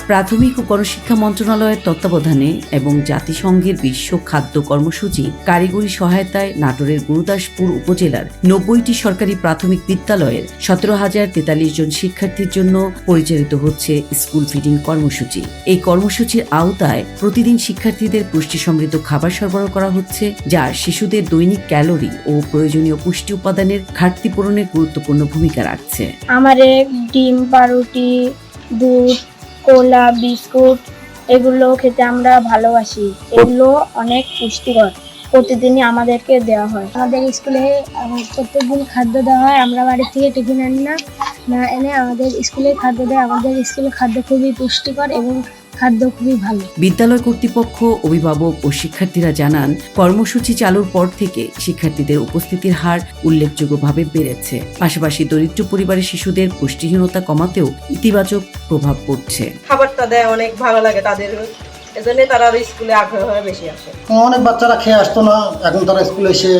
প্রাথমিক ও গণশিক্ষা মন্ত্রণালয়ের তত্ত্বাবধানে এবং জাতিসংঘের বিশ্ব খাদ্য কর্মসূচি কারিগরি সহায়তায় নাটোরের গুরুদাসপুর উপজেলার ৯০টি সরকারি প্রাথমিক বিদ্যালয়ের ১৭,০৪৩ জন শিক্ষার্থীর জন্য পরিচালিত হচ্ছে স্কুল ফিডিং কর্মসূচি। এই কর্মসূচির আওতায় প্রতিদিন শিক্ষার্থীদের পুষ্টি সমৃদ্ধ খাবার সরবরাহ করা হচ্ছে, যা শিশুদের দৈনিক ক্যালোরি ও প্রয়োজনীয় পুষ্টি উপাদানের ঘাটতি পূরণে গুরুত্বপূর্ণ ভূমিকা রাখছে। আমারে ডিম, পাউরুটি, দুধ, কোলা, বিস্কুট এগুলো খেতে আমরা ভালোবাসি। এগুলো অনেক পুষ্টিকর, প্রতিদিনই আমাদেরকে দেওয়া হয়। আমাদের স্কুলে প্রত্যেকদিন খাদ্য দেওয়া হয়, আমরা বাড়ি থেকে টিফিন আনি না এনে আমাদের স্কুলে খাদ্য দেয়। আমাদের স্কুলে খাদ্য খুবই পুষ্টিকর এবং খাদ্য খুবই ভালো। বিদ্যালয় কর্তৃপক্ষ, অভিভাবক ও শিক্ষার্থীরা জানান, কর্মসূচি চালুর পর থেকে শিক্ষার্থীদের উপস্থিতির হার উল্লেখযোগ্যভাবে বেড়েছে। পাশাপাশি দরিদ্র পরিবারের শিশুদের পুষ্টিহীনতা কমাতেও ইতিবাচক প্রভাব পড়ছে। খাবারটা দেয় অনেক ভালো লাগে তাদের, এজন্য তারা স্কুলে আগ্রহ হয়ে বেশি আসে। অনেক বাচ্চারা খেয়ে আসতো না, এখন তারা স্কুলে এসে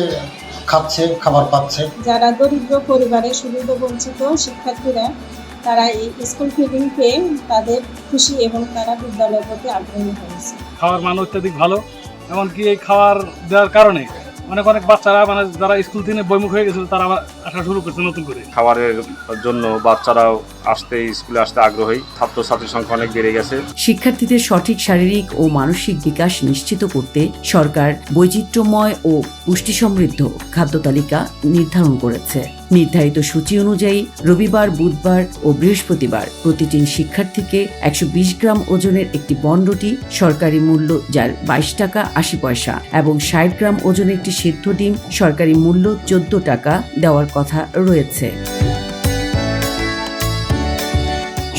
খাচ্ছে, খাবার পাচ্ছে। যারা দরিদ্র পরিবারের সুবিধা বঞ্চিত শিক্ষার্থীরা, তারা এই স্কুল ফিডিং পেয়ে তাদের খুশি এবং তারা বিদ্যালয়ের প্রতি আগ্রহী হয়েছে। খাওয়ার মান অত্যাধিক ভালো, এমনকি এই খাবার দেওয়ার কারণে অনেক বাচ্চারা যারা স্কুল থেকে বইমুখ হয়ে গেছিল তারা আবার আসা শুরু করছে নতুন করে। খাবারের জন্য বাচ্চারাও স্কুলে আসতে আগ্রহী, ছাত্রছাত্রীর সংখ্যা অনেক বেড়ে গেছে। শিক্ষার্থীদের সঠিক শারীরিক ও মানসিক বিকাশ নিশ্চিত করতে সরকার বৈচিত্র্যময় ও পুষ্টি সমৃদ্ধ খাদ্য তালিকা নির্ধারণ করেছে। নির্ধারিত সূচি অনুযায়ী রবিবার, বুধবার ও বৃহস্পতিবার প্রতিটি শিক্ষার্থীকে ১২০ গ্রাম ওজনের একটি বনরুটি, সরকারি মূল্য যার ২২ টাকা ৮০ পয়সা, এবং ৬০ গ্রাম ওজনের একটি সিদ্ধ ডিম, সরকারি মূল্য ১৪ টাকা দেওয়ার কথা রয়েছে।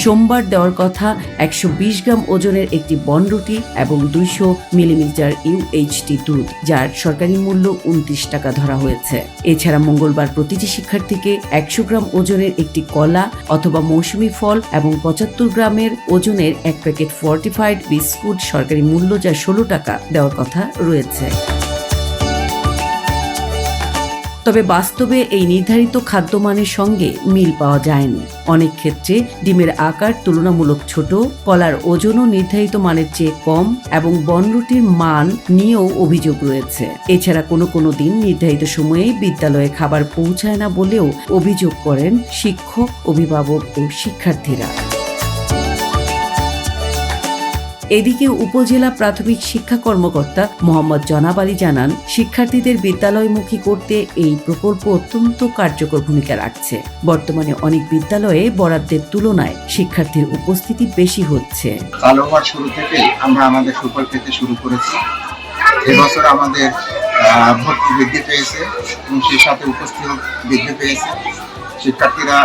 সোমবার দেওয়ার কথা ১২০ গ্রাম ওজনের একটি বনরুটি এবং ২০০ মিলিমিটার UHT দুধ, যার সরকারি মূল্য ২৯ টাকা ধরা হয়েছে। এছাড়া মঙ্গলবার প্রতিটি শিক্ষার্থীকে ১০০ গ্রাম ওজনের একটি কলা অথবা মৌসুমী ফল এবং ৭৫ গ্রামের ওজনের এক প্যাকেট ফর্টিফাইড বিস্কুট, সরকারি মূল্য যা ১৬ টাকা দেওয়ার কথা রয়েছে। তবে বাস্তবে এই নির্ধারিত খাদ্যমানের সঙ্গে মিল পাওয়া যায়নি। অনেক ক্ষেত্রে ডিমের আকার তুলনামূলক ছোট, কলার ওজনও নির্ধারিত মানের চেয়ে কম এবং বনরুটির মান নিয়েও অভিযোগ রয়েছে। এছাড়া কোনো দিন নির্ধারিত সময়ে বিদ্যালয়ে খাবার পৌঁছায় না বলেও অভিযোগ করেন শিক্ষক, অভিভাবক ও শিক্ষার্থীরা। এদিকে উপজেলা প্রাথমিক শিক্ষা কর্মকর্তা মোহাম্মদ জনাব আলী জানান, শিক্ষার্থীদের বিদ্যালয়মুখী করতে এই প্রকল্প অত্যন্ত কার্যকর ভূমিকা রাখছে। বর্তমানে অনেক বিদ্যালয়ে বরাদ্দের তুলনায় শিক্ষার্থীর উপস্থিতি বেশি হচ্ছে। চালু হওয়ার শুরু থেকে আমরা আমাদের সুফল পেতে শুরু করেছি। এবছর আমাদের ভর্তি বৃদ্ধি পেয়েছে এবং সেই সাথে উপস্থিত বৃদ্ধি পেয়েছে। শিক্ষার্থীরা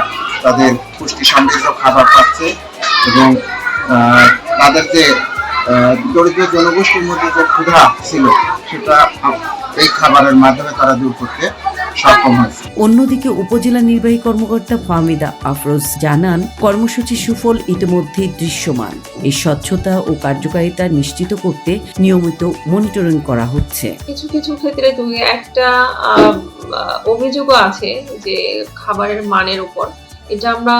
তাদের পুষ্টি সমৃদ্ধ খাবার পাচ্ছে এবং তাদের যে দরিদ্র জনগোষ্ঠীর মধ্যে যে ক্ষুধা ছিল সেটা এই খাবারের মাধ্যমে তারা দূর করতে সক্ষম হয়েছে। অন্যদিকে উপজেলা নির্বাহী কর্মকর্তা ফাহমিদা আফরোজ জানান, কর্মসূচির সুফল ইতিমধ্যেই দৃশ্যমান। এই স্বচ্ছতা ও কার্যকারিতা নিশ্চিত করতে নিয়মিত মনিটরিং করা হচ্ছে। কিছু ক্ষেত্রে তুমি একটা অভিযোগও আছে যে খাবারের মানের উপর, এটা আমরা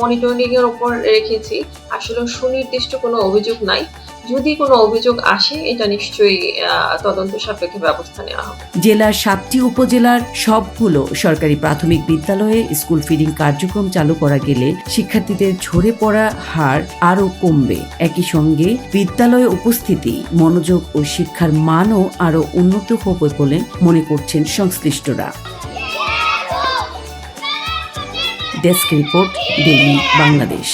মনিটরিং এর উপর রেখেছি। আসলে সুনির্দিষ্ট কোনো অভিযোগ নাই, যদি কোনো অভিযোগ আসে এটা নিশ্চয়ই তদন্ত সাপেক্ষে ব্যবস্থা নেওয়া হবে। জেলার ৭টি উপজেলার সবগুলো সরকারি প্রাথমিক বিদ্যালয়ে স্কুল ফিডিং কার্যক্রম চালু করা গেলে শিক্ষার্থীদের ঝরে পড়া হার আরও কমবে। একই সঙ্গে বিদ্যালয়ে উপস্থিতি, মনোযোগ ও শিক্ষার মানও আরও উন্নত হবে বলে মনে করছেন সংশ্লিষ্টরা। Desk report, daily Bangladesh.